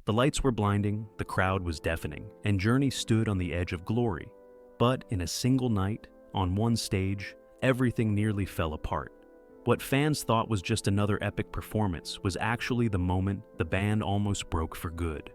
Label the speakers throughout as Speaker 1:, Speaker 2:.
Speaker 1: The lights were blinding, the crowd was deafening, and Journey stood on the edge of glory. But in a single night, on one stage, everything nearly fell apart. What fans thought was just another epic performance was actually the moment the band almost broke for good.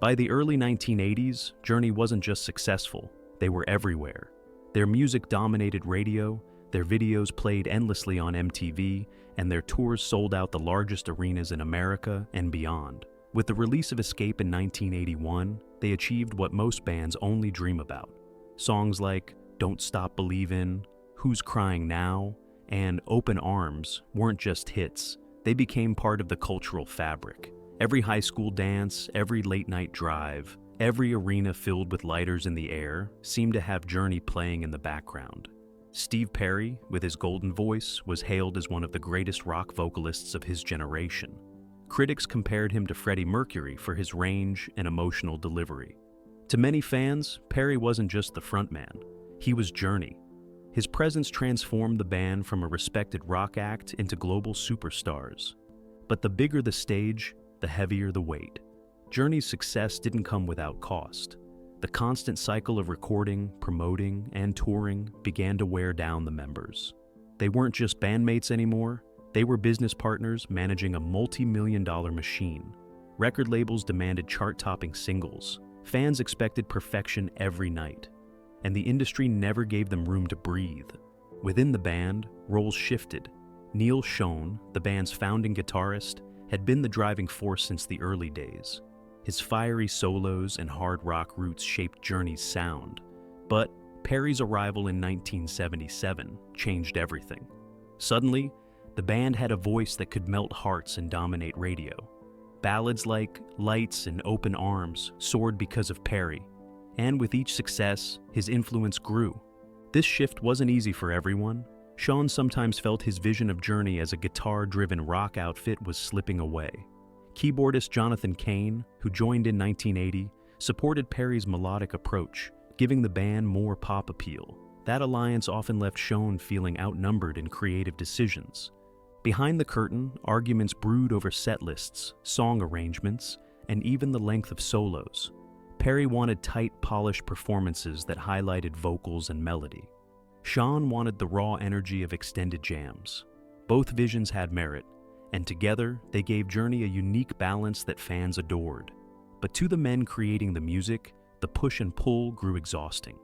Speaker 1: By the early 1980s, Journey wasn't just successful, they were everywhere. Their music dominated radio, their videos played endlessly on MTV, and their tours sold out the largest arenas in America and beyond. With the release of Escape in 1981, they achieved what most bands only dream about. Songs like Don't Stop Believin', Who's Crying Now, and Open Arms weren't just hits, they became part of the cultural fabric. Every high school dance, every late-night drive, every arena filled with lighters in the air seemed to have Journey playing in the background. Steve Perry, with his golden voice, was hailed as one of the greatest rock vocalists of his generation. Critics compared him to Freddie Mercury for his range and emotional delivery. To many fans, Perry wasn't just the frontman, he was Journey. His presence transformed the band from a respected rock act into global superstars. But the bigger the stage, the heavier the weight. Journey's success didn't come without cost. The constant cycle of recording, promoting, and touring began to wear down the members. They weren't just bandmates anymore, they were business partners managing a multi-million-dollar machine. Record labels demanded chart-topping singles. Fans expected perfection every night. And the industry never gave them room to breathe. Within the band, roles shifted. Neil Schon, the band's founding guitarist, had been the driving force since the early days. His fiery solos and hard rock roots shaped Journey's sound. But Perry's arrival in 1977 changed everything. Suddenly, the band had a voice that could melt hearts and dominate radio. Ballads like Lights and Open Arms soared because of Perry, and with each success, his influence grew. This shift wasn't easy for everyone. Sean sometimes felt his vision of Journey as a guitar-driven rock outfit was slipping away. Keyboardist Jonathan Cain, who joined in 1980, supported Perry's melodic approach, giving the band more pop appeal. That alliance often left Sean feeling outnumbered in creative decisions. Behind the curtain, arguments brewed over set lists, song arrangements, and even the length of solos. Perry wanted tight, polished performances that highlighted vocals and melody. Sean wanted the raw energy of extended jams. Both visions had merit, and together they gave Journey a unique balance that fans adored. But to the men creating the music, the push and pull grew exhausting.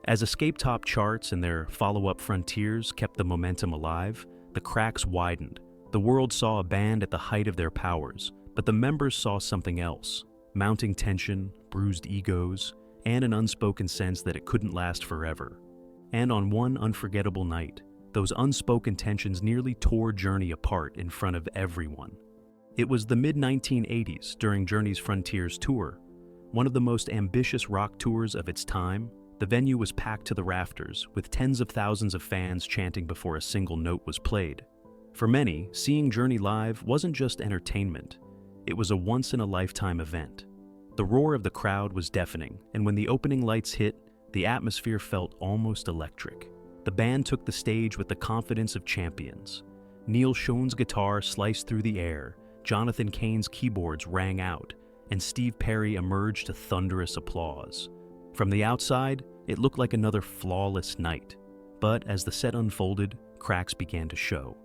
Speaker 1: As Escape topped charts and their follow-up Frontiers kept the momentum alive, the cracks widened. The world saw a band at the height of their powers, but the members saw something else: mounting tension, bruised egos, and an unspoken sense that it couldn't last forever. And on one unforgettable night, those unspoken tensions nearly tore Journey apart in front of everyone. It was the mid-1980s during Journey's Frontiers tour, one of the most ambitious rock tours of its time. The venue was packed to the rafters, with tens of thousands of fans chanting before a single note was played. For many, seeing Journey live wasn't just entertainment, it was a once-in-a-lifetime event. The roar of the crowd was deafening, and when the opening lights hit, the atmosphere felt almost electric. The band took the stage with the confidence of champions. Neil Schon's guitar sliced through the air, Jonathan Cain's keyboards rang out, and Steve Perry emerged to thunderous applause. From the outside, it looked like another flawless night. But as the set unfolded, cracks began to show.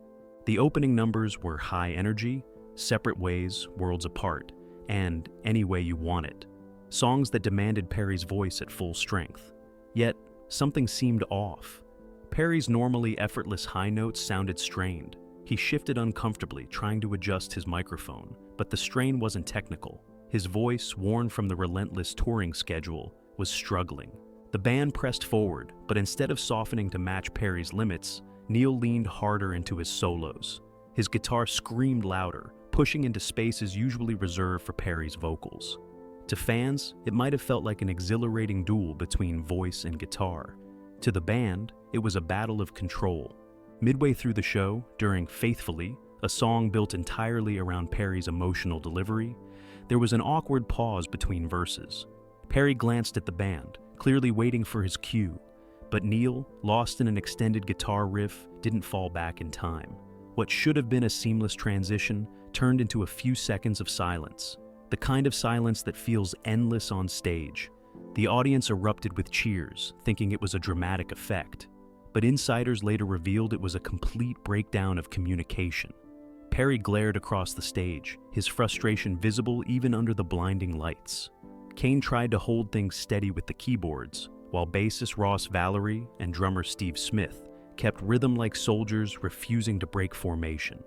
Speaker 1: The opening numbers were high energy, Separate Ways, Worlds Apart, and Any Way You Want It, songs that demanded Perry's voice at full strength. Yet, something seemed off. Perry's normally effortless high notes sounded strained. He shifted uncomfortably, trying to adjust his microphone, but the strain wasn't technical. His voice, worn from the relentless touring schedule, was struggling. The band pressed forward, but instead of softening to match Perry's limits, Neil leaned harder into his solos. His guitar screamed louder, pushing into spaces usually reserved for Perry's vocals. To fans, it might have felt like an exhilarating duel between voice and guitar. To the band, it was a battle of control. Midway through the show, during Faithfully, a song built entirely around Perry's emotional delivery, there was an awkward pause between verses. Perry glanced at the band, clearly waiting for his cue, but Neil, lost in an extended guitar riff, didn't fall back in time. What should have been a seamless transition turned into a few seconds of silence. the kind of silence that feels endless on stage. The audience erupted with cheers, thinking it was a dramatic effect. But insiders later revealed it was a complete breakdown of communication. Perry glared across the stage, his frustration visible even under the blinding lights. Kane tried to hold things steady with the keyboards, while bassist Ross Valerie and drummer Steve Smith kept rhythm like soldiers, refusing to break formation.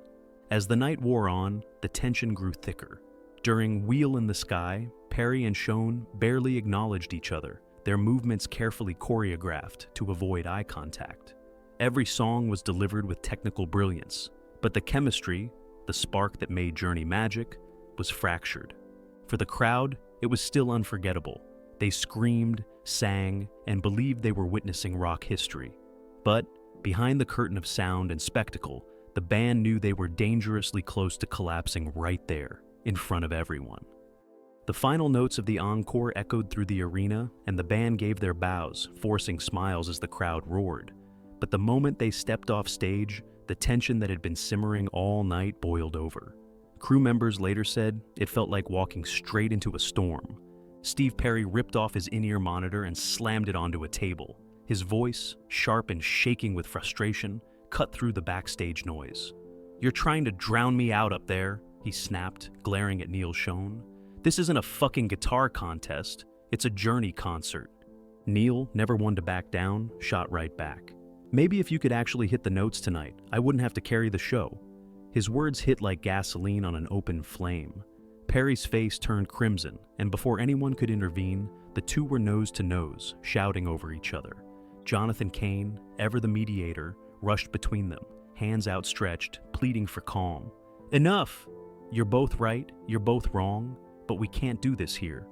Speaker 1: As the night wore on, the tension grew thicker. During Wheel in the Sky, Perry and Schon barely acknowledged each other, their movements carefully choreographed to avoid eye contact. Every song was delivered with technical brilliance, but the chemistry, the spark that made Journey magic, was fractured. For the crowd, it was still unforgettable. They screamed, sang, and believed they were witnessing rock history. But behind the curtain of sound and spectacle, the band knew they were dangerously close to collapsing right there, in front of everyone. The final notes of the encore echoed through the arena, and the band gave their bows, forcing smiles as the crowd roared. But the moment they stepped off stage, the tension that had been simmering all night boiled over. Crew members later said it felt like walking straight into a storm. Steve Perry ripped off his in-ear monitor and slammed it onto a table. His voice, sharp and shaking with frustration, cut through the backstage noise. "You're trying to drown me out up there," he snapped, glaring at Neil Schon. "This isn't a fucking guitar contest. It's a Journey concert." Neil, never one to back down, shot right back. "Maybe if you could actually hit the notes tonight, I wouldn't have to carry the show." His words hit like gasoline on an open flame. Perry's face turned crimson, and before anyone could intervene, the two were nose to nose, shouting over each other. Jonathan Cain, ever the mediator, rushed between them, hands outstretched, pleading for calm. "Enough! You're both right, you're both wrong, but we can't do this here."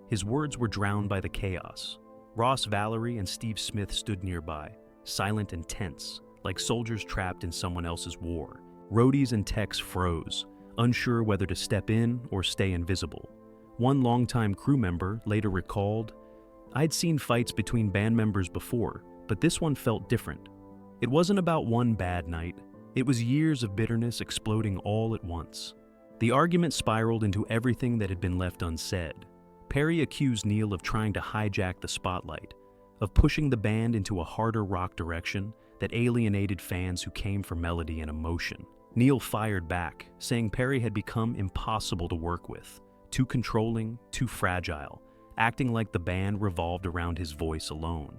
Speaker 1: His words were drowned by the chaos. Ross Valerie and Steve Smith stood nearby, silent and tense, like soldiers trapped in someone else's war. Roadies and techs froze, unsure whether to step in or stay invisible. One longtime crew member later recalled, "I'd seen fights between band members before, but this one felt different. It wasn't about one bad night. It was years of bitterness exploding all at once." The argument spiraled into everything that had been left unsaid. Perry accused Neil of trying to hijack the spotlight, of pushing the band into a harder rock direction that alienated fans who came for melody and emotion. Neil fired back, saying Perry had become impossible to work with, too controlling, too fragile, acting like the band revolved around his voice alone.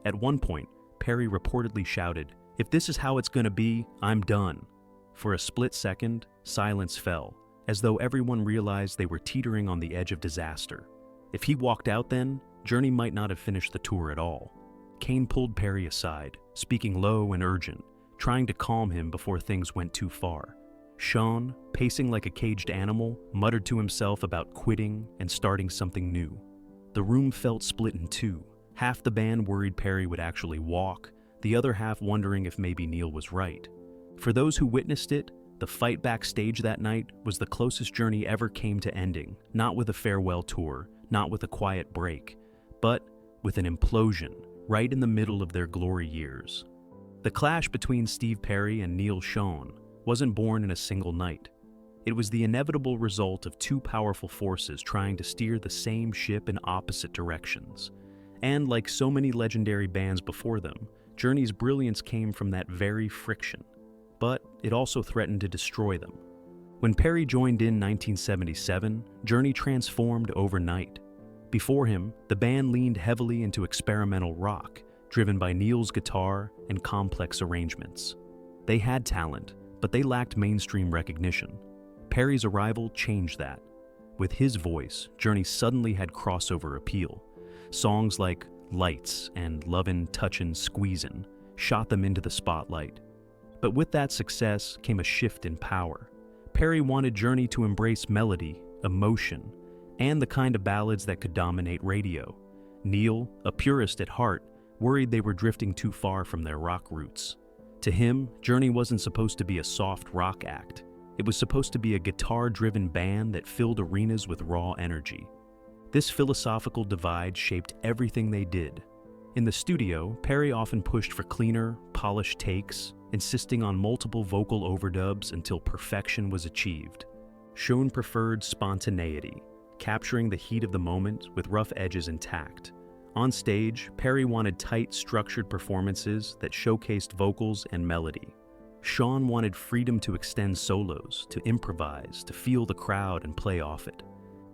Speaker 1: At one point, Perry reportedly shouted, "If this is how it's gonna be, I'm done." For a split second, silence fell, as though everyone realized they were teetering on the edge of disaster. If he walked out then, Journey might not have finished the tour at all. Kane pulled Perry aside, speaking low and urgent, trying to calm him before things went too far. Schon, pacing like a caged animal, muttered to himself about quitting and starting something new. The room felt split in two. Half the band worried Perry would actually walk, the other half wondering if maybe Neil was right. For those who witnessed it, the fight backstage that night was the closest Journey ever came to ending, not with a farewell tour, not with a quiet break, but with an implosion right in the middle of their glory years. The clash between Steve Perry and Neil Schon wasn't born in a single night. It was the inevitable result of two powerful forces trying to steer the same ship in opposite directions. And like so many legendary bands before them, Journey's brilliance came from that very friction. But it also threatened to destroy them. When Perry joined in 1977, Journey transformed overnight. Before him, the band leaned heavily into experimental rock, driven by Neil's guitar and complex arrangements. They had talent, but they lacked mainstream recognition. Perry's arrival changed that. With his voice, Journey suddenly had crossover appeal. Songs like Lights and Lovin', Touchin', Squeezin' shot them into the spotlight. But with that success came a shift in power. Perry wanted Journey to embrace melody, emotion, and the kind of ballads that could dominate radio. Neil, a purist at heart, worried they were drifting too far from their rock roots. To him, Journey wasn't supposed to be a soft rock act. It was supposed to be a guitar-driven band that filled arenas with raw energy. This philosophical divide shaped everything they did. In the studio, Perry often pushed for cleaner, polished takes, insisting on multiple vocal overdubs until perfection was achieved. Schon preferred spontaneity, capturing the heat of the moment with rough edges intact. On stage, Perry wanted tight, structured performances that showcased vocals and melody. Sean wanted freedom to extend solos, to improvise, to feel the crowd and play off it.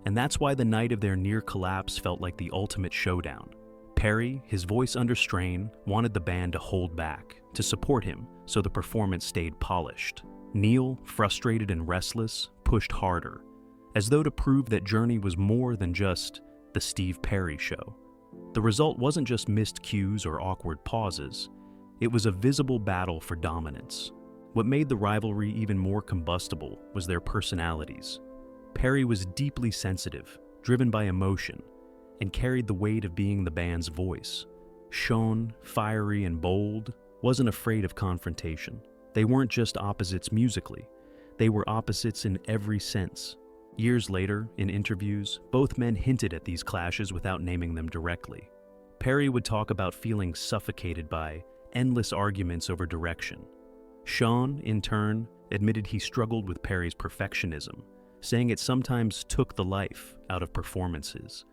Speaker 1: And that's why the night of their near collapse felt like the ultimate showdown. Perry, his voice under strain, wanted the band to hold back, to support him, so the performance stayed polished. Neil, frustrated and restless, pushed harder, as though to prove that Journey was more than just the Steve Perry show. The result wasn't just missed cues or awkward pauses. It was a visible battle for dominance. What made the rivalry even more combustible was their personalities. Perry was deeply sensitive, driven by emotion, and carried the weight of being the band's voice. Sean, fiery and bold, wasn't afraid of confrontation. They weren't just opposites musically. They were opposites in every sense. Years later, in interviews, both men hinted at these clashes without naming them directly. Perry would talk about feeling suffocated by endless arguments over direction. Sean, in turn, admitted he struggled with Perry's perfectionism, saying it sometimes took the life out of performances.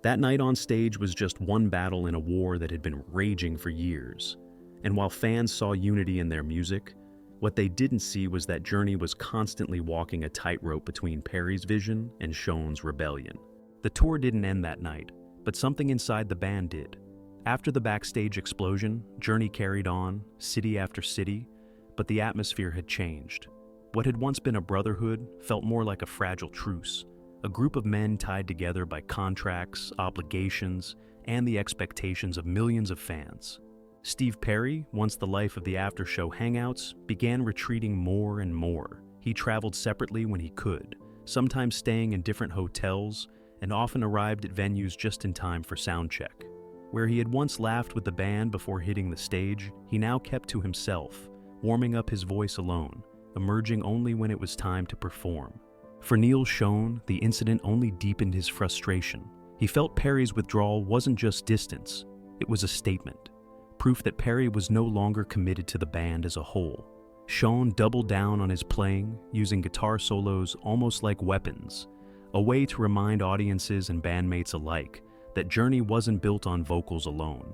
Speaker 1: That night on stage was just one battle in a war that had been raging for years. And while fans saw unity in their music, what they didn't see was that Journey was constantly walking a tightrope between Perry's vision and Sean's rebellion. The tour didn't end that night, but something inside the band did. After the Backstage explosion, Journey carried on, city after city, but the atmosphere had changed. What had once been a brotherhood felt more like a fragile truce, a group of men tied together by contracts, obligations, and the expectations of millions of fans. Steve Perry, once the life of the after-show hangouts, began retreating more and more. He traveled separately when he could, sometimes staying in different hotels, and often arrived at venues just in time for sound check. Where he had once laughed with the band before hitting the stage, he now kept to himself, warming up his voice alone, emerging only when it was time to perform. For Neil Schon, the incident only deepened his frustration. He felt Perry's withdrawal wasn't just distance, it was a statement. Proof that Perry was no longer committed to the band as a whole. Sean doubled down on his playing, using guitar solos almost like weapons, a way to remind audiences and bandmates alike that Journey wasn't built on vocals alone.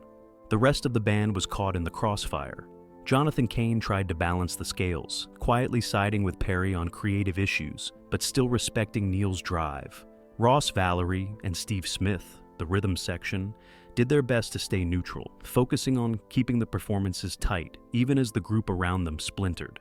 Speaker 1: The rest of the band was caught in the crossfire. Jonathan Cain tried to balance the scales, quietly siding with Perry on creative issues, but still respecting Neil's drive. Ross Valerie and Steve Smith, the rhythm section, did their best to stay neutral, focusing on keeping the performances tight, even as the group around them splintered.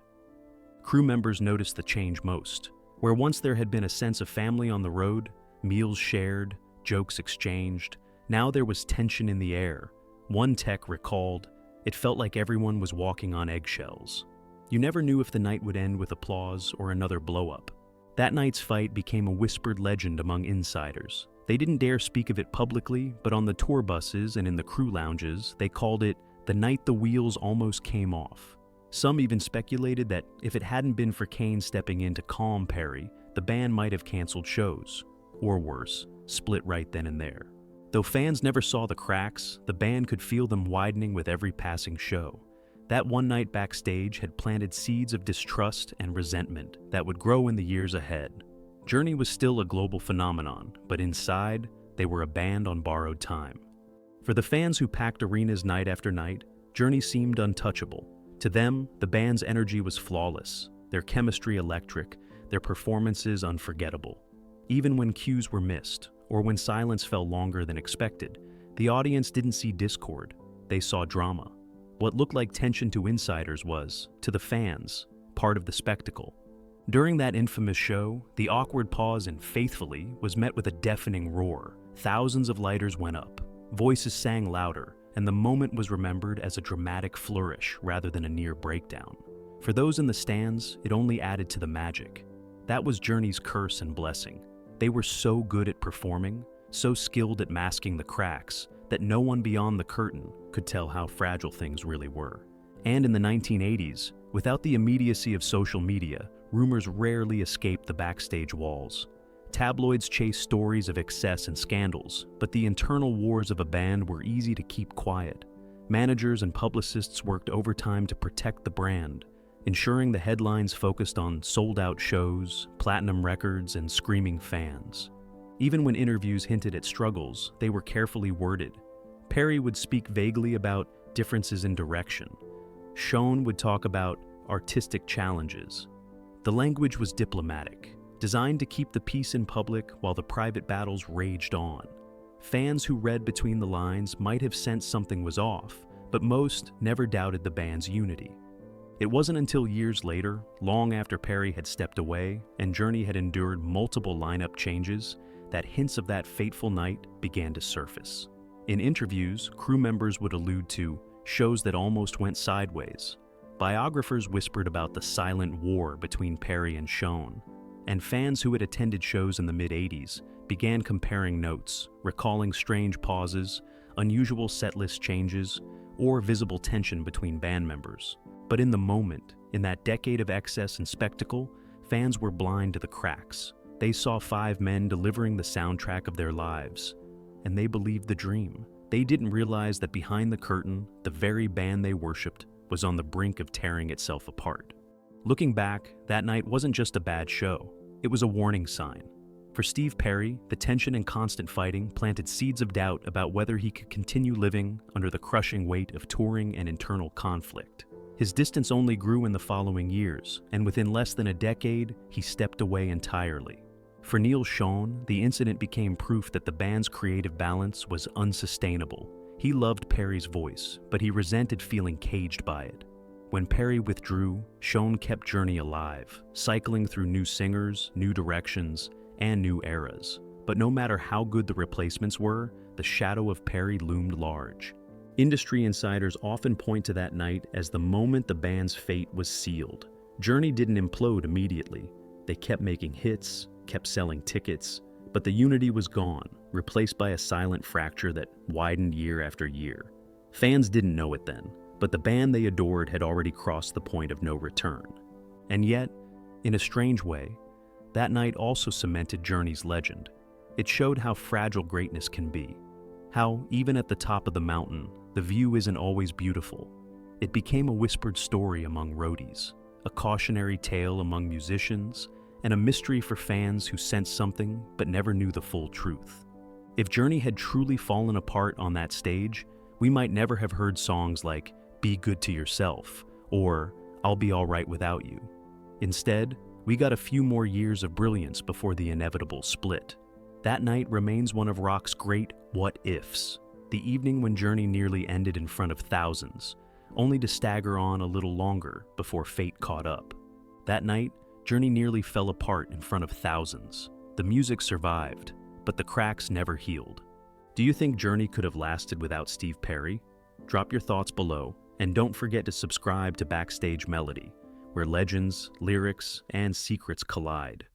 Speaker 1: Crew members noticed the change most. Where once there had been a sense of family on the road, meals shared, jokes exchanged, now there was tension in the air. One tech recalled, "It felt like everyone was walking on eggshells." You never knew if the night would end with applause or another blow-up. That night's fight became a whispered legend among insiders. They didn't dare speak of it publicly, but on the tour buses and in the crew lounges, they called it the night the wheels almost came off. Some even speculated that if it hadn't been for Cain stepping in to calm Perry, the band might have canceled shows. Or worse, split right then and there. Though fans never saw the cracks, the band could feel them widening with every passing show. That one night backstage had planted seeds of distrust and resentment that would grow in the years ahead. Journey was still a global phenomenon, but inside, they were a band on borrowed time. For the fans who packed arenas night after night, Journey seemed untouchable. To them, the band's energy was flawless, their chemistry electric, their performances unforgettable. Even when cues were missed, or when silence fell longer than expected, the audience didn't see discord, they saw drama. What looked like tension to insiders was, to the fans, part of the spectacle. During that infamous show, the awkward pause in "Faithfully" was met with a deafening roar. Thousands of lighters went up, voices sang louder, and the moment was remembered as a dramatic flourish rather than a near breakdown. For those in the stands, it only added to the magic. That was Journey's curse and blessing. They were so good at performing, so skilled at masking the cracks, that no one beyond the curtain could tell how fragile things really were. And in the 1980s, without the immediacy of social media, rumors rarely escaped the backstage walls. Tabloids chased stories of excess and scandals, but the internal wars of a band were easy to keep quiet. Managers and publicists worked overtime to protect the brand, ensuring the headlines focused on sold-out shows, platinum records, and screaming fans. Even when interviews hinted at struggles, they were carefully worded. Perry would speak vaguely about differences in direction. Sean would talk about artistic challenges. The language was diplomatic, designed to keep the peace in public while the private battles raged on. Fans who read between the lines might have sensed something was off, but most never doubted the band's unity. It wasn't until years later, long after Perry had stepped away and Journey had endured multiple lineup changes, that hints of that fateful night began to surface. In interviews, crew members would allude to shows that almost went sideways. Biographers whispered about the silent war between Perry and Sean, and fans who had attended shows in the mid-'80s began comparing notes, recalling strange pauses, unusual setlist changes, or visible tension between band members. But in the moment, in that decade of excess and spectacle, fans were blind to the cracks. They saw five men delivering the soundtrack of their lives, and they believed the dream. They didn't realize that behind the curtain, the very band they worshipped was on the brink of tearing itself apart. Looking back, that night wasn't just a bad show, it was a warning sign. For Steve Perry, the tension and constant fighting planted seeds of doubt about whether he could continue living under the crushing weight of touring and internal conflict. His distance only grew in the following years, and within less than a decade, he stepped away entirely. For Neil Schon, the incident became proof that the band's creative balance was unsustainable. He loved Perry's voice, but he resented feeling caged by it. When Perry withdrew, Schon kept Journey alive, cycling through new singers, new directions, and new eras. But no matter how good the replacements were, the shadow of Perry loomed large. Industry insiders often point to that night as the moment the band's fate was sealed. Journey didn't implode immediately. They kept making hits, kept selling tickets, but the unity was gone, replaced by a silent fracture that widened year after year. Fans didn't know it then, but the band they adored had already crossed the point of no return. And yet, in a strange way, that night also cemented Journey's legend. It showed how fragile greatness can be, how, even at the top of the mountain, the view isn't always beautiful. It became a whispered story among roadies, a cautionary tale among musicians, and a mystery for fans who sensed something but never knew the full truth. If Journey had truly fallen apart on that stage, we might never have heard songs like "Be Good to Yourself" or "I'll Be Alright Without You." Instead, we got a few more years of brilliance before the inevitable split. That night remains one of rock's great what-ifs, the evening when Journey nearly ended in front of thousands, only to stagger on a little longer before fate caught up. That night, Journey nearly fell apart in front of thousands. The music survived, but the cracks never healed. Do you think Journey could have lasted without Steve Perry? Drop your thoughts below, and don't forget to subscribe to Backstage Melody, where legends, lyrics, and secrets collide.